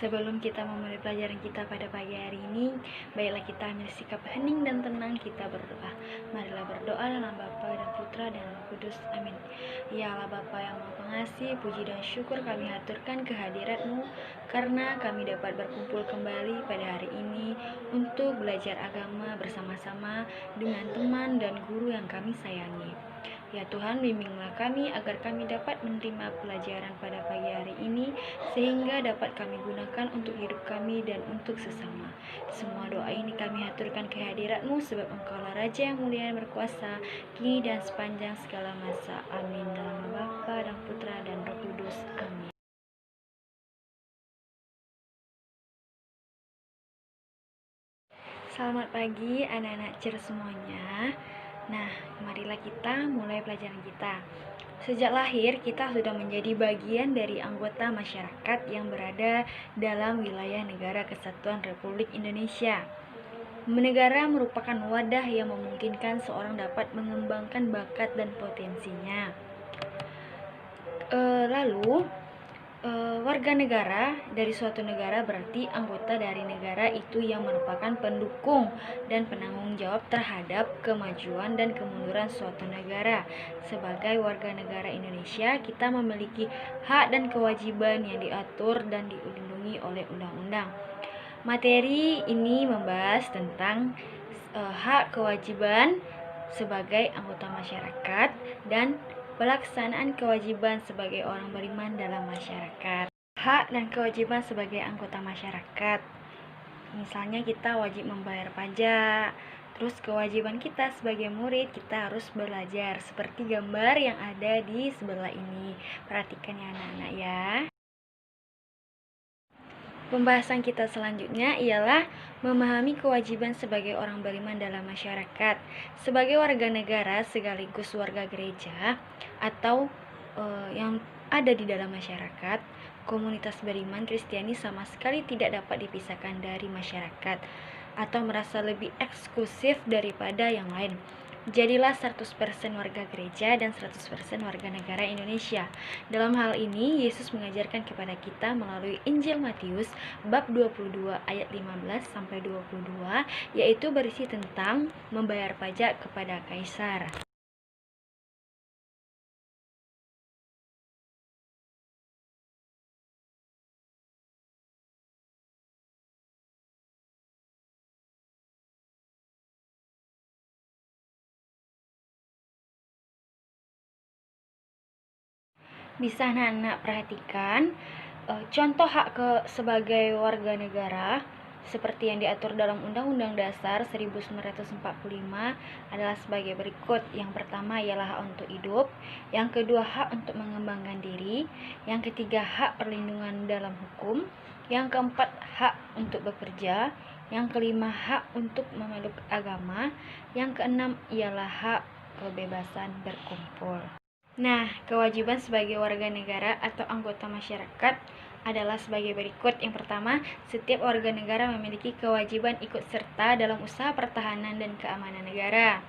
Sebelum kita memulai pelajaran kita pada pagi hari ini, baiklah kita ambil sikap hening dan tenang, kita berdoa. Marilah berdoa dalam Bapa dan Putra dan Roh Kudus. Amin. Ya Allah Bapa yang Maha Pengasih, puji dan syukur kami haturkan kehadirat-Mu karena kami dapat berkumpul kembali pada hari ini untuk belajar agama bersama-sama dengan teman dan guru yang kami sayangi. Ya Tuhan, bimbinglah kami agar kami dapat menerima pelajaran pada pagi hari ini sehingga dapat kami gunakan untuk hidup kami dan untuk sesama. Semua doa ini kami haturkan kehadirat-Mu sebab Engkaulah Raja yang mulia dan berkuasa kini dan sepanjang segala masa. Amin. Dalam nama Bapa dan Putra dan Roh Kudus. Amin. Selamat pagi anak-anak cer semuanya. Nah, marilah kita mulai pelajaran kita. Sejak lahir, kita sudah menjadi bagian dari anggota masyarakat yang berada dalam wilayah Negara Kesatuan Republik Indonesia. Negara merupakan wadah yang memungkinkan seorang dapat mengembangkan bakat dan potensinya. Warga negara dari suatu negara berarti anggota dari negara itu yang merupakan pendukung dan penanggung jawab terhadap kemajuan dan kemunduran suatu negara. Sebagai warga negara Indonesia, kita memiliki hak dan kewajiban yang diatur dan dilindungi oleh undang-undang. Materi ini membahas tentang hak kewajiban sebagai anggota masyarakat dan pelaksanaan kewajiban sebagai orang beriman dalam masyarakat. Hak dan kewajiban sebagai anggota masyarakat. Misalnya kita wajib membayar pajak. Terus kewajiban kita sebagai murid, kita harus belajar seperti gambar yang ada di sebelah ini. Perhatikan ya anak-anak ya. Pembahasan kita selanjutnya ialah memahami kewajiban sebagai orang beriman dalam masyarakat. Sebagai warga negara sekaligus warga gereja atau yang ada di dalam masyarakat, komunitas beriman Kristiani sama sekali tidak dapat dipisahkan dari masyarakat atau merasa lebih eksklusif daripada yang lain. Jadilah 100% warga gereja dan 100% warga negara Indonesia. Dalam hal ini, Yesus mengajarkan kepada kita melalui Injil Matius bab 22 ayat 15-22, yaitu berisi tentang membayar pajak kepada Kaisar. Bisa anak-anak perhatikan contoh hak sebagai warga negara seperti yang diatur dalam Undang-Undang Dasar 1945 adalah sebagai berikut. Yang pertama ialah hak untuk hidup, yang kedua hak untuk mengembangkan diri, yang ketiga hak perlindungan dalam hukum, yang keempat hak untuk bekerja, yang kelima hak untuk memeluk agama, yang keenam ialah hak kebebasan berkumpul. Nah, kewajiban sebagai warga negara atau anggota masyarakat adalah sebagai berikut. Yang pertama, setiap warga negara memiliki kewajiban ikut serta dalam usaha pertahanan dan keamanan negara.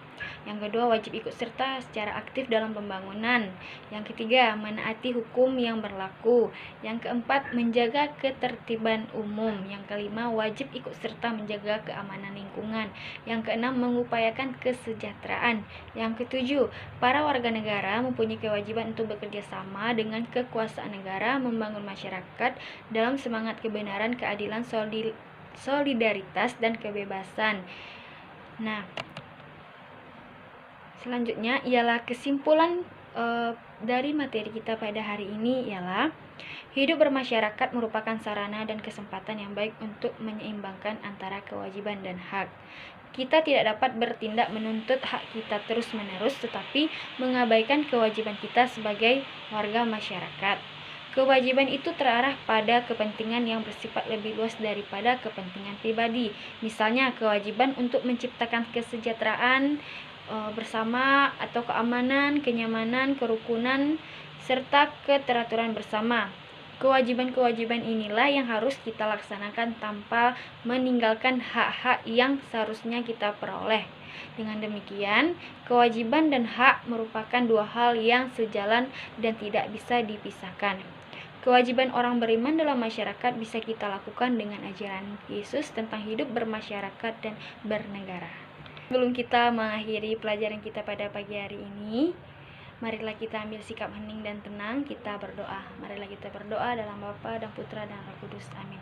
Yang kedua, wajib ikut serta secara aktif dalam pembangunan. Yang ketiga, menaati hukum yang berlaku. Yang keempat, menjaga ketertiban umum. Yang kelima, wajib ikut serta menjaga keamanan lingkungan. Yang keenam, mengupayakan kesejahteraan. Yang ketujuh, para warga negara mempunyai kewajiban untuk bekerja sama dengan kekuasaan negara membangun masyarakat dalam semangat kebenaran, keadilan, solidaritas, dan kebebasan. Nah, selanjutnya ialah kesimpulan dari materi kita pada hari ini ialah hidup bermasyarakat merupakan sarana dan kesempatan yang baik untuk menyeimbangkan antara kewajiban dan hak. Kita tidak dapat bertindak menuntut hak kita terus-menerus, tetapi mengabaikan kewajiban kita sebagai warga masyarakat. Kewajiban itu terarah pada kepentingan yang bersifat lebih luas daripada kepentingan pribadi. Misalnya, kewajiban untuk menciptakan kesejahteraan bersama atau keamanan, kenyamanan, kerukunan, serta keteraturan bersama. Kewajiban-kewajiban inilah yang harus kita laksanakan tanpa meninggalkan hak-hak yang seharusnya kita peroleh. Dengan demikian, kewajiban dan hak merupakan dua hal yang sejalan dan tidak bisa dipisahkan. Kewajiban orang beriman dalam masyarakat bisa kita lakukan dengan ajaran Yesus tentang hidup bermasyarakat dan bernegara. Sebelum kita mengakhiri pelajaran kita pada pagi hari ini, marilah kita ambil sikap hening dan tenang, kita berdoa. Marilah kita berdoa dalam Bapa dan Putra dan Roh Kudus. Amin.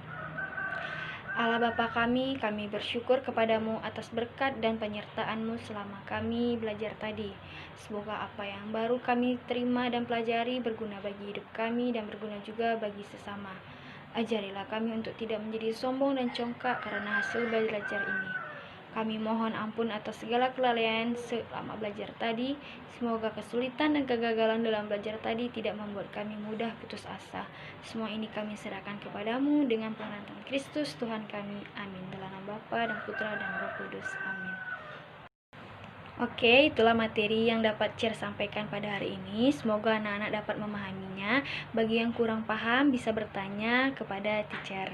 Allah Bapa kami bersyukur kepadamu atas berkat dan penyertaan-Mu selama kami belajar tadi. Semoga apa yang baru kami terima dan pelajari berguna bagi hidup kami dan berguna juga bagi sesama. Ajarilah kami untuk tidak menjadi sombong dan congkak karena hasil belajar ini. Kami mohon ampun atas segala kelalaian selama belajar tadi. Semoga kesulitan dan kegagalan dalam belajar tadi tidak membuat kami mudah putus asa. Semua ini kami serahkan kepadamu dengan pengenalan Kristus Tuhan kami. Amin. Dalam nama Bapa dan Putra dan Roh Kudus. Amin. Oke, itulah materi yang dapat Cer sampaikan pada hari ini. Semoga anak-anak dapat memahaminya. Bagi yang kurang paham bisa bertanya kepada teacher.